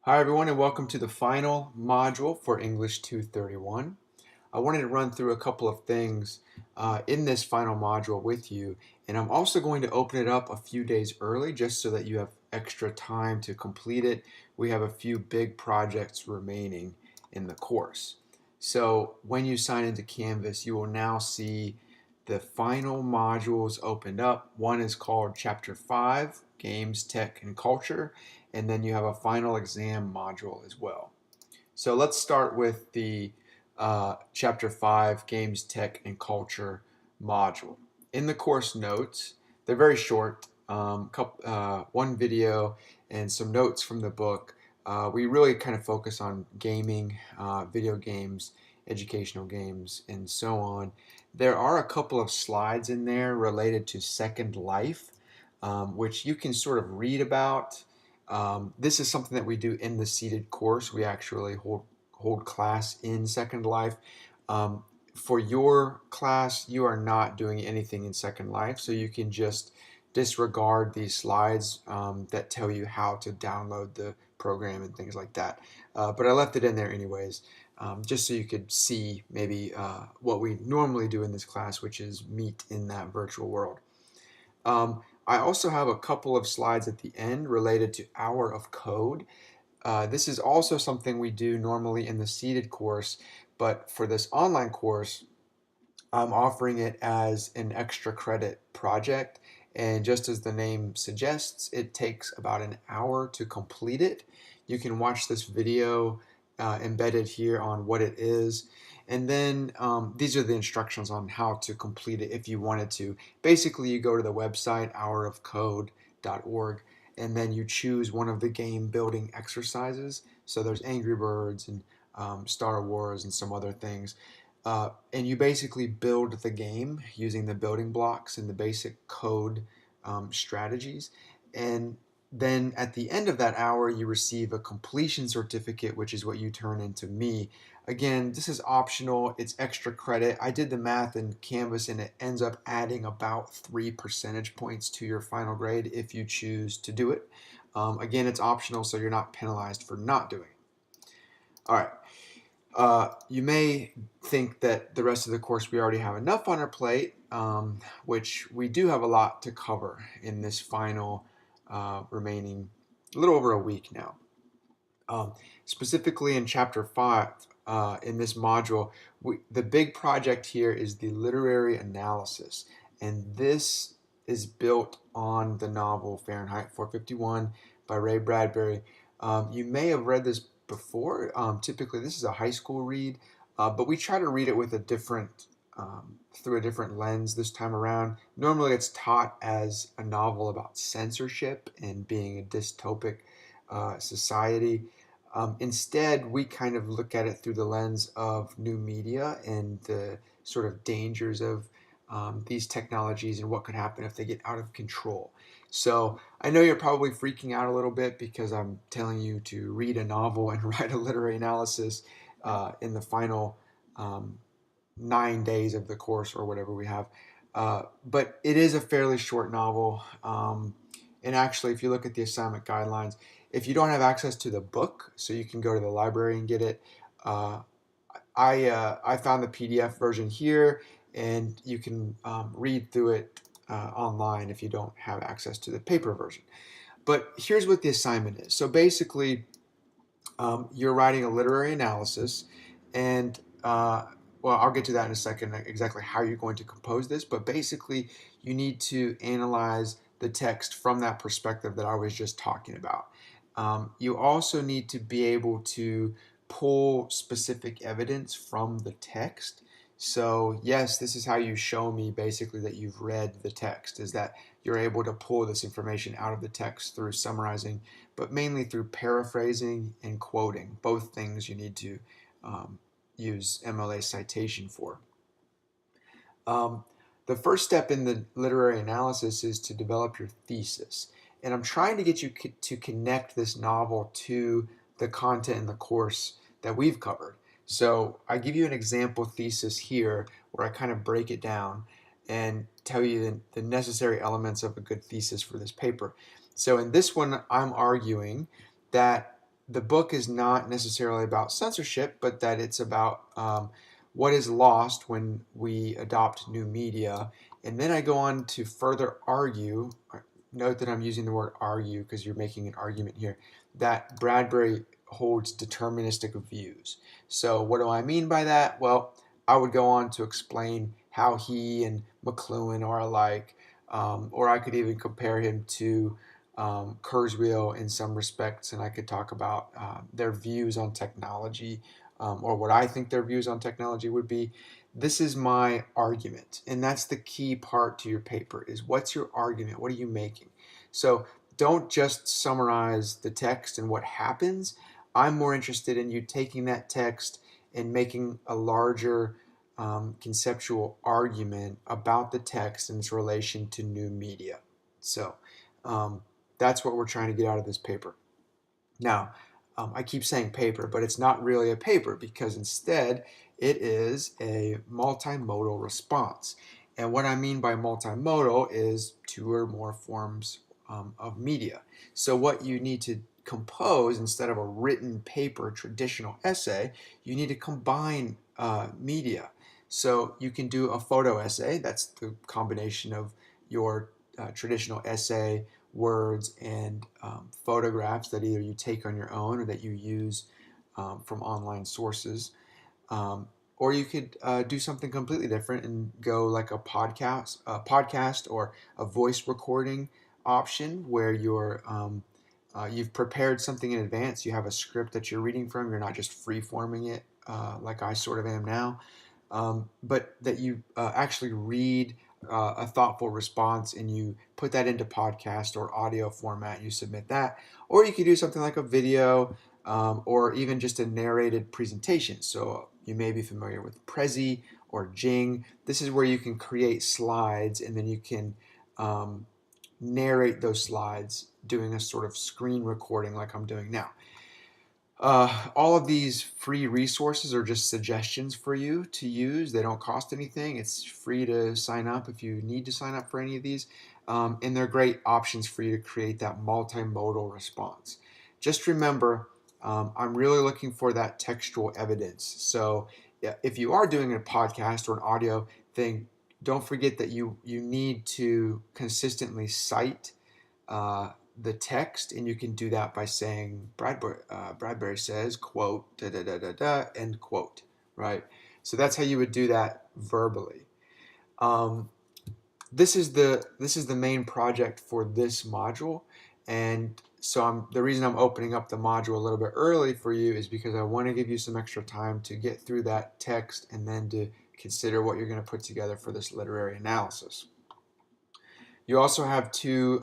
Hi everyone and welcome to the final module for English 231. I wanted to run through a couple of things in this final module with you, and I'm also going to open it up a few days early just so that you have extra time to complete it. We have a few big projects remaining in the course. So when you sign into Canvas, you will now see the final modules opened up. One is called Chapter 5, Games, Tech, and Culture, and then you have a final exam module as well. So let's start with the Chapter 5, Games, Tech, and Culture module. In the course notes, they're very short, one video and some notes from the book. We really kind of focus on gaming, video games, educational games, and so on. There are a couple of slides in there related to Second Life, which you can sort of read about. This is something that we do in the seated course. We actually hold class in Second Life. For your class, you are not doing anything in Second Life, so you can just disregard these slides that tell you how to download the program and things like that. But I left it in there anyways, just so you could see maybe what we normally do in this class, which is meet in that virtual world. I also have a couple of slides at the end related to Hour of Code. This is also something we do normally in the seated course, but for this online course, I'm offering it as an extra credit project. And just as the name suggests, it takes about an hour to complete it. You can watch this video embedded here on what it is. And then these are the instructions on how to complete it if you wanted to. Basically, you go to the website, hourofcode.org, and then you choose one of the game building exercises. So there's Angry Birds and Star Wars and some other things. And you basically build the game using the building blocks and the basic code strategies. And then at the end of that hour, you receive a completion certificate, which is what you turn into me. Again, this is optional, it's extra credit. I did the math in Canvas and it ends up adding about 3 percentage points to your final grade if you choose to do it. Again, it's optional, so you're not penalized for not doing it. All right. You may think that the rest of the course we already have enough on our plate, which we do have a lot to cover in this final remaining a little over a week now. Specifically in Chapter 5, in this module, the big project here is the literary analysis, and this is built on the novel Fahrenheit 451 by Ray Bradbury. You may have read this before. Typically, this is a high school read, but we try to read it with a different through a different lens this time around. Normally, it's taught as a novel about censorship and being a dystopic society. Instead, we kind of look at it through the lens of new media and the sort of dangers of these technologies and what could happen if they get out of control. So I know you're probably freaking out a little bit because I'm telling you to read a novel and write a literary analysis in the final 9 days of the course or whatever we have. But it is a fairly short novel. And actually, if you look at the assignment guidelines, if you don't have access to the book, so you can go to the library and get it, uh, I found the PDF version here, and you can read through it online if you don't have access to the paper version. But here's what the assignment is. So basically, you're writing a literary analysis, and well, I'll get to that in a second, exactly how you're going to compose this, but basically, you need to analyze the text from that perspective that I was just talking about. You also need to be able to pull specific evidence from the text. So yes, this is how you show me basically that you've read the text, is that you're able to pull this information out of the text through summarizing, but mainly through paraphrasing and quoting, both things you need to use MLA citation for. Um, the first step in the literary analysis is to develop your thesis. And I'm trying to get you to connect this novel to the content in the course that we've covered. So I give you an example thesis here where I kind of break it down and tell you the necessary elements of a good thesis for this paper. So in this one, I'm arguing that the book is not necessarily about censorship, but that it's about what is lost when we adopt new media. And then I go on to further argue. Note that I'm using the word argue because you're making an argument here, that Bradbury holds deterministic views. So what do I mean by that? Well, I would go on to explain how he and McLuhan are alike, or I could even compare him to Kurzweil in some respects, and I could talk about their views on technology, or what I think their views on technology would be. This is my argument, and that's the key part to your paper, is what's your argument? What are you making? So don't just summarize the text and what happens. I'm more interested in you taking that text and making a larger conceptual argument about the text and its relation to new media. So that's what we're trying to get out of this paper. Now, I keep saying paper, but it's not really a paper, because instead it is a multimodal response. And what I mean by multimodal is two or more forms of media. So what you need to compose, instead of a written paper, traditional essay, you need to combine media. So you can do a photo essay. That's the combination of your traditional essay, words, and photographs that either you take on your own or that you use from online sources. Or you could do something completely different and go like a podcast or a voice recording option, where you've prepared something in advance. You have a script that you're reading from. You're not just free forming it like I sort of am now, but that you actually read a thoughtful response and you put that into podcast or audio format. You submit that, or you could do something like a video, or even just a narrated presentation. So you may be familiar with Prezi or Jing. This is where you can create slides and then you can narrate those slides, doing a sort of screen recording like I'm doing now. All of these free resources are just suggestions for you to use. They don't cost anything. It's free to sign up if you need to sign up for any of these. And they're great options for you to create that multimodal response. Just remember, I'm really looking for that textual evidence. So if you are doing a podcast or an audio thing, don't forget that you need to consistently cite the text, and you can do that by saying Bradbury says, quote, da da da da da, end quote, right? So that's how you would do that verbally. This is the main project for this module, and so the reason I'm opening up the module a little bit early for you is because I want to give you some extra time to get through that text and then to consider what you're going to put together for this literary analysis. You also have two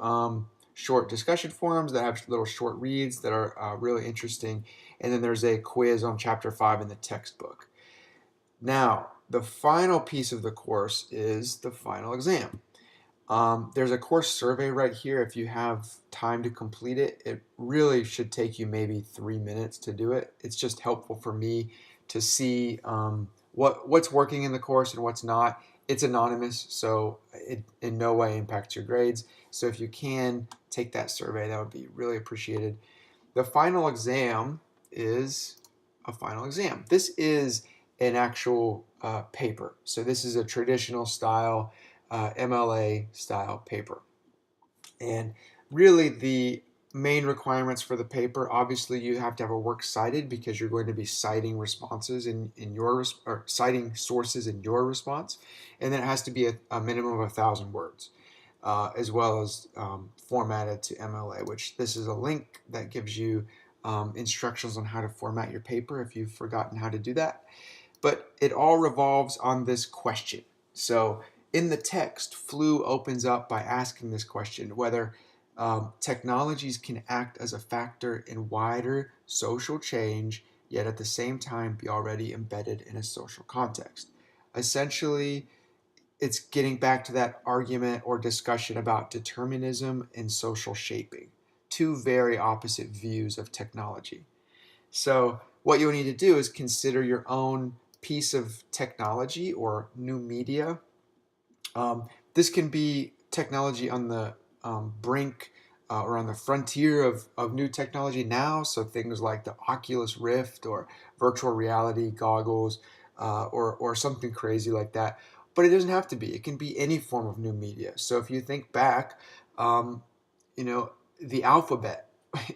short discussion forums that have little short reads that are really interesting, and then there's a quiz on chapter 5 in the textbook. Now, the final piece of the course is the final exam. There's a course survey right here. If you have time to complete it, it really should take you maybe 3 minutes to do it. It's just helpful for me to see what's working in the course and what's not. It's anonymous, so it in no way impacts your grades. So if you can take that survey, that would be really appreciated. The final exam is a final exam. This is an actual paper. So this is a traditional style, MLA style paper. And really the main requirements for the paper, obviously you have to have a works cited, because you're going to be citing responses in your, or citing sources in your response. And then it has to be a minimum of 1,000 words, as well as formatted to MLA, which this is a link that gives you instructions on how to format your paper if you've forgotten how to do that. But it all revolves on this question. So in the text, Flew opens up by asking this question, whether technologies can act as a factor in wider social change, yet at the same time be already embedded in a social context. Essentially, it's getting back to that argument or discussion about determinism and social shaping, two very opposite views of technology. So what you'll need to do is consider your own piece of technology or new media. This can be technology on the brink or on the frontier of new technology now. So things like the Oculus Rift or virtual reality goggles, or something crazy like that. But it doesn't have to be. It can be any form of new media. So if you think back, um, you know, the alphabet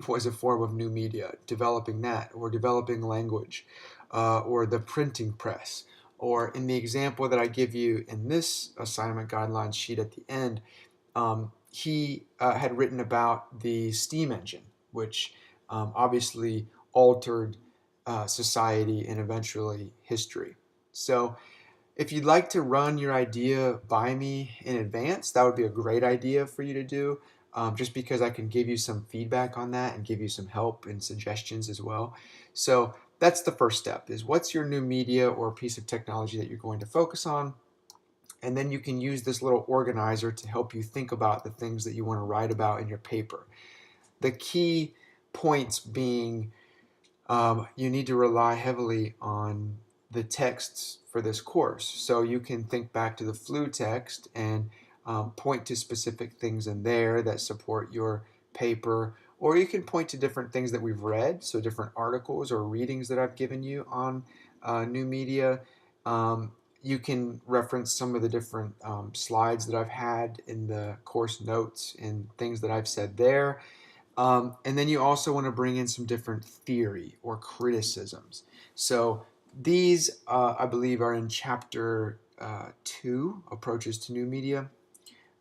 was a form of new media, developing that, or developing language, or the printing press. Or in the example that I give you in this assignment guidelines sheet at the end, he had written about the steam engine, which obviously altered society and eventually history. So if you'd like to run your idea by me in advance, that would be a great idea for you to do, just because I can give you some feedback on that and give you some help and suggestions as well. So that's the first step, is what's your new media or piece of technology that you're going to focus on? And then you can use this little organizer to help you think about the things that you want to write about in your paper. The key points being, you need to rely heavily on the texts for this course. So you can think back to the flu text and point to specific things in there that support your paper, or you can point to different things that we've read, so different articles or readings that I've given you on new media. You can reference some of the different slides that I've had in the course notes and things that I've said there. And then you also want to bring in some different theory or criticisms. So these, I believe, are in chapter 2, Approaches to New Media,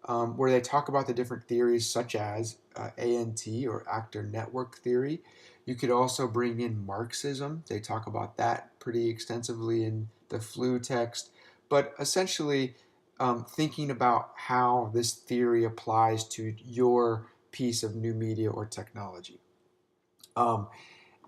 where they talk about the different theories such as ANT, or actor network theory. You could also bring in Marxism. They talk about that pretty extensively in the flu text. But essentially, thinking about how this theory applies to your piece of new media or technology. Um,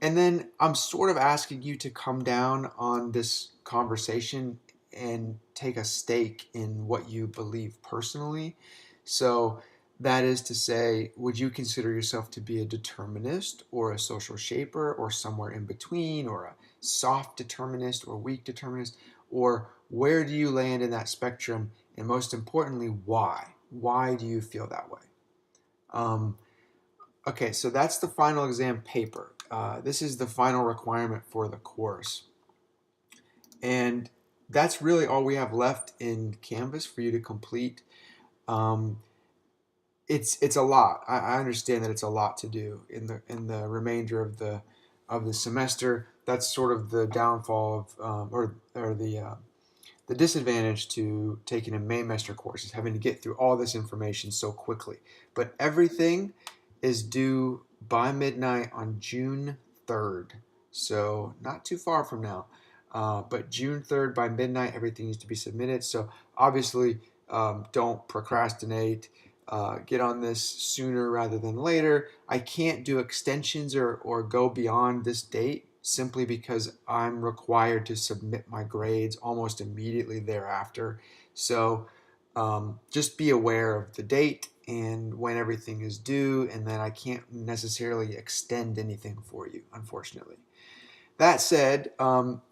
and then I'm sort of asking you to come down on this conversation and take a stake in what you believe personally. So that is to say, would you consider yourself to be a determinist or a social shaper or somewhere in between, or a soft determinist or weak determinist? Or where do you land in that spectrum? And most importantly, why? Why do you feel that way? Um, Okay, so that's the final exam paper. This is the final requirement for the course. And that's really all we have left in Canvas for you to complete. Um, it's a lot. I understand that it's a lot to do in the remainder of the semester. That's sort of the downfall of or the disadvantage to taking a Maymester course, is having to get through all this information so quickly. But everything is due by midnight on June 3rd. So not too far from now. But June 3rd by midnight, everything needs to be submitted. So obviously, don't procrastinate. Get on this sooner rather than later. I can't do extensions or go beyond this date simply because I'm required to submit my grades almost immediately thereafter. So just be aware of the date and when everything is due, and then I can't necessarily extend anything for you, unfortunately. That said,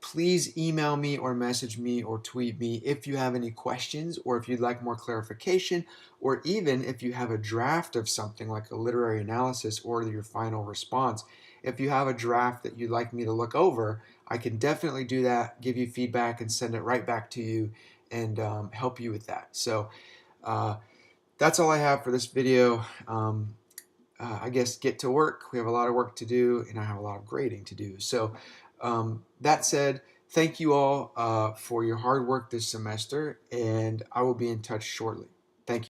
please email me or message me or tweet me if you have any questions, or if you'd like more clarification, or even if you have a draft of something like a literary analysis or your final response. If you have a draft that you'd like me to look over, I can definitely do that, give you feedback, and send it right back to you, and help you with that. So uh, that's all I have for this video. I guess get to work. We have a lot of work to do, and I have a lot of grading to do. So that said, thank you all for your hard work this semester, and I will be in touch shortly.